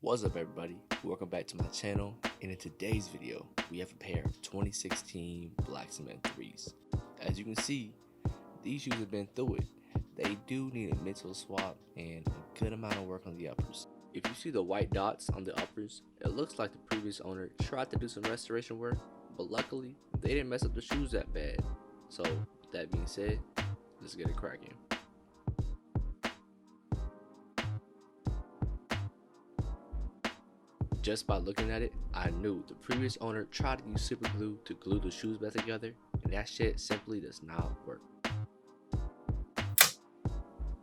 What's up everybody, welcome back to my channel, and in today's video we have a pair of 2016 Black Cement 3s. As you can see, these shoes have been through it. They do need a midsole swap and a good amount of work on the uppers. If you see the white dots on the uppers, it looks like the previous owner tried to do some restoration work, but luckily they didn't mess up the shoes that bad. So that being said, let's get it cracking. Just by looking at it, I knew the previous owner tried to use super glue to glue the shoes back together, and that shit simply does not work.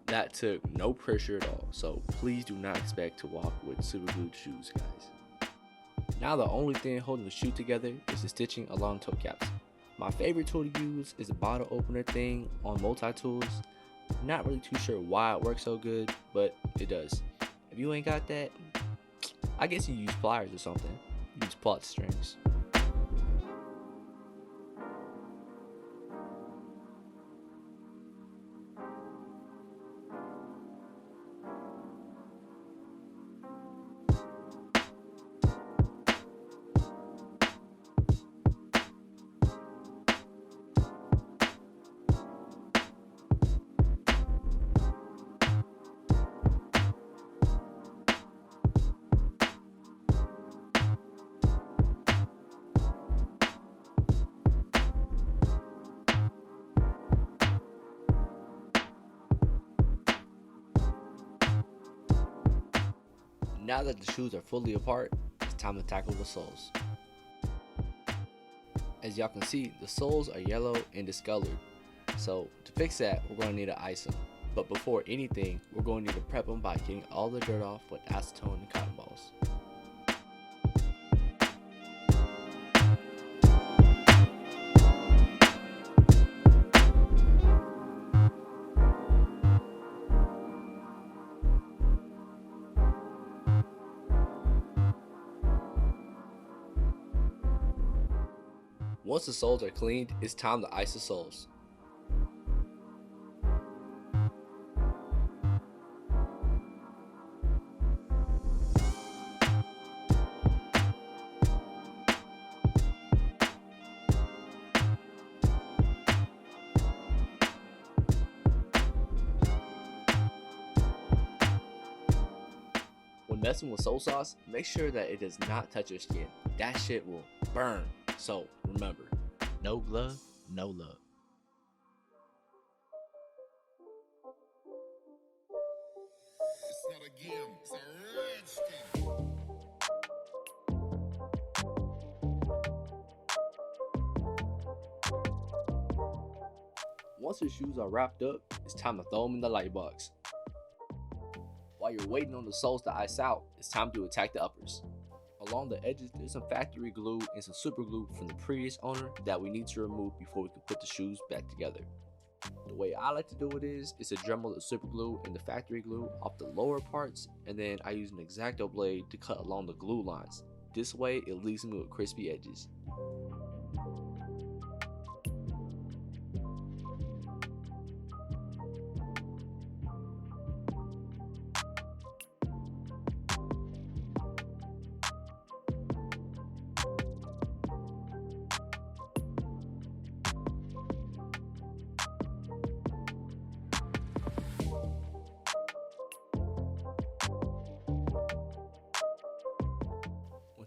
That took no pressure at all, so please do not expect to walk with super glued shoes, guys. Now the only thing holding the shoe together is the stitching along toe caps. My favorite tool to use is the bottle opener thing on multi-tools. Not really too sure why it works so good, but it does. If you ain't got that, I guess you use pliers or something. Use plot strings. Now that the shoes are fully apart, it's time to tackle the soles. As y'all can see, the soles are yellow and discolored. So to fix that, we're going to need to ice them. But before anything, we're going to need to prep them by getting all the dirt off with acetone and cotton balls. Once the soles are cleaned, it's time to ice the soles. When messing with sole sauce, make sure that it does not touch your skin. That shit will burn. So remember, no glove, no love. It's not a game, it's a rich thing. Once your shoes are wrapped up, it's time to throw them in the light box. While you're waiting on the soles to ice out, it's time to attack the uppers. Along the edges, there's some factory glue and some super glue from the previous owner that we need to remove before we can put the shoes back together. The way I like to do it is to Dremel the super glue and the factory glue off the lower parts, and then I use an X-Acto blade to cut along the glue lines. This way it leaves me with crispy edges.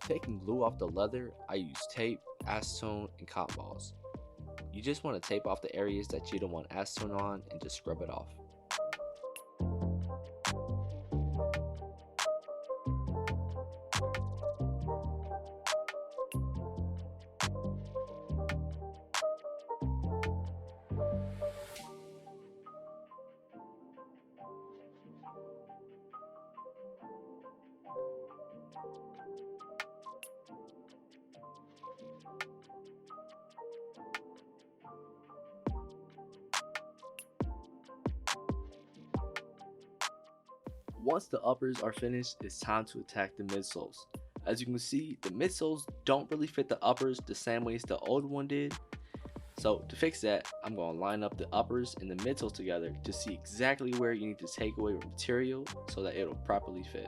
Taking glue off the leather, I use tape, acetone, and cotton balls. You just want to tape off the areas that you don't want acetone on and just scrub it off. Once the uppers are finished, it's time to attack the midsoles. As you can see, the midsoles don't really fit the uppers the same way as the old one did. So to fix that, I'm going to line up the uppers and the midsoles together to see exactly where you need to take away material so that it'll properly fit.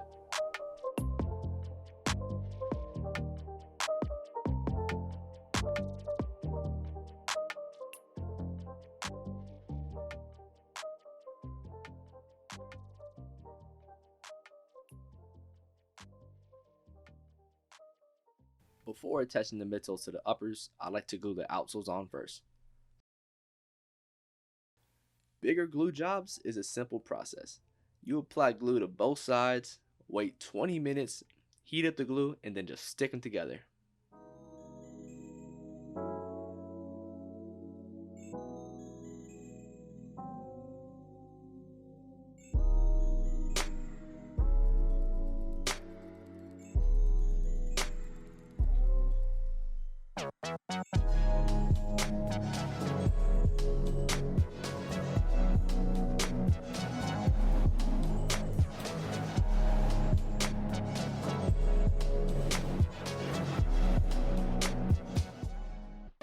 Before attaching the midsoles to the uppers, I like to glue the outsoles on first. Bigger glue jobs is a simple process. You apply glue to both sides, wait 20 minutes, heat up the glue, and then just stick them together.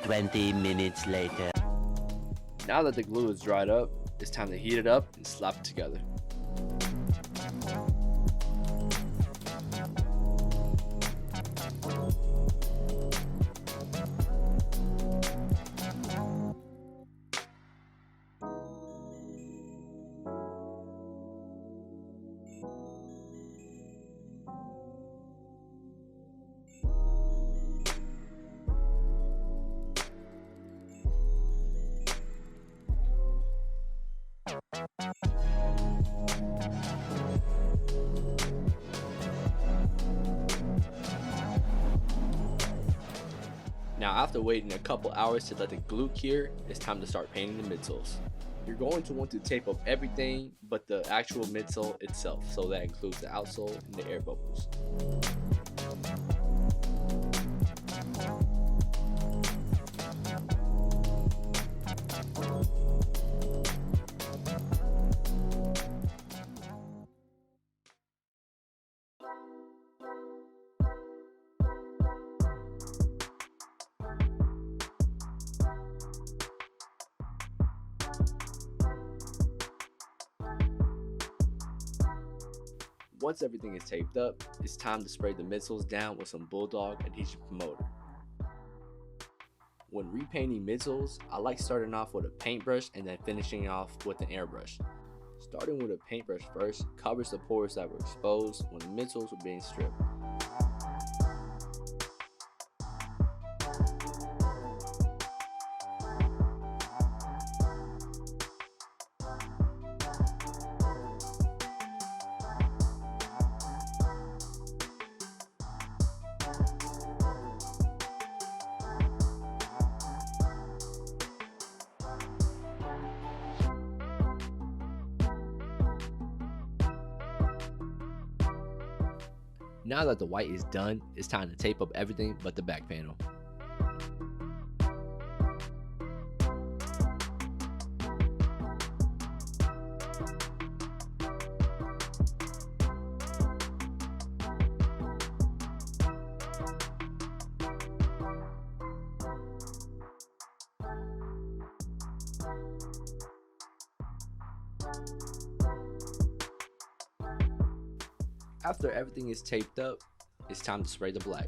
"20 minutes later." Now that the glue is dried up, it's time to heat it up and slap it together. Now after waiting a couple hours to let the glue cure, it's time to start painting the midsoles. You're going to want to tape up everything but the actual midsole itself, so that includes the outsole and the air bubbles. Once everything is taped up, it's time to spray the midsoles down with some Bulldog adhesion promoter. When repainting midsoles, I like starting off with a paintbrush and then finishing off with an airbrush. Starting with a paintbrush first covers the pores that were exposed when the midsoles were being stripped. Now that the white is done, it's time to tape up everything but the back panel. After everything is taped up, it's time to spray the black.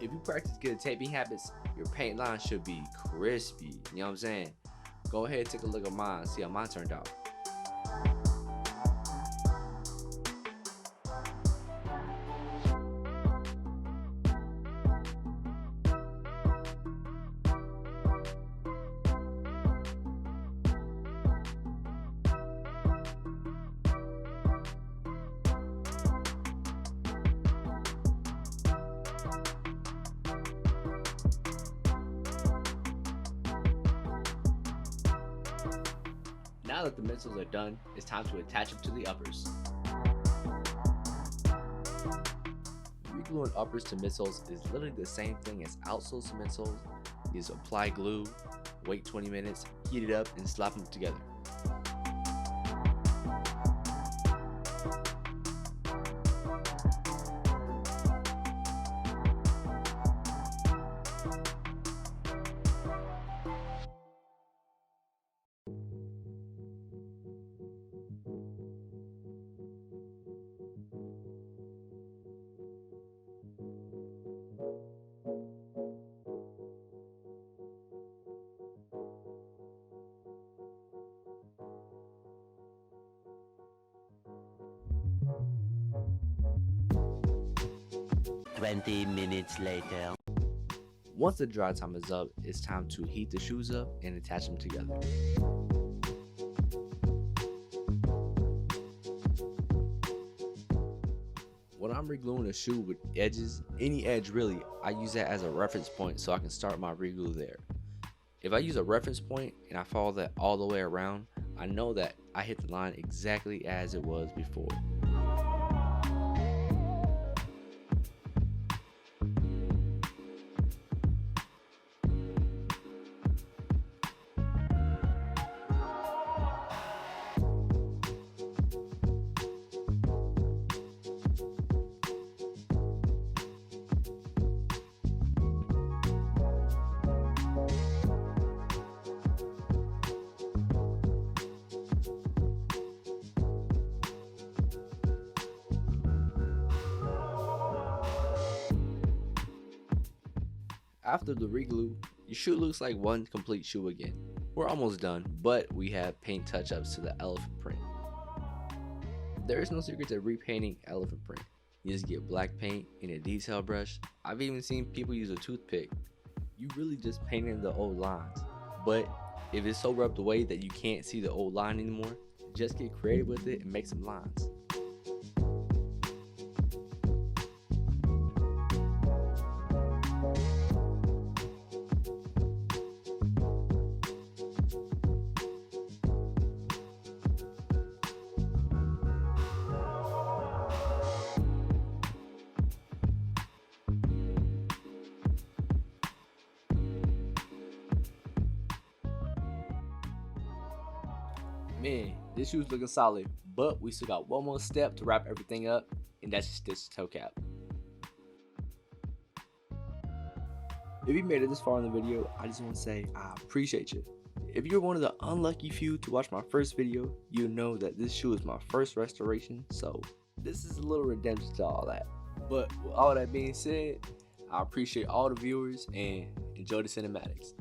If you practice good taping habits, your paint line should be crispy. You know what I'm saying? Go ahead and take a look at mine, see how mine turned out. Now that the midsoles are done, it's time to attach them to the uppers. Regluing uppers to midsoles is literally the same thing as outsoles to midsoles. You just apply glue, wait 20 minutes, heat it up, and slap them together. 20 minutes later. Once the dry time is up, it's time to heat the shoes up and attach them together. When I'm regluing a shoe with edges, any edge really, I use that as a reference point so I can start my reglue there. If I use a reference point and I follow that all the way around, I know that I hit the line exactly as it was before. After the reglue, your shoe looks like one complete shoe again. We're almost done, but we have paint touch-ups to the elephant print. There is no secret to repainting elephant print. You just get black paint and a detail brush. I've even seen people use a toothpick. You really just painted the old lines. But if it's so rubbed away that you can't see the old line anymore, just get creative with it and make some lines. Man, this shoe's looking solid, but we still got one more step to wrap everything up, and that's just this toe cap. If you made it this far in the video, I just want to say I appreciate you. If you're one of the unlucky few to watch my first video, you know that this shoe is my first restoration, so this is a little redemption to all that. But with all that being said, I appreciate all the viewers and enjoy the cinematics.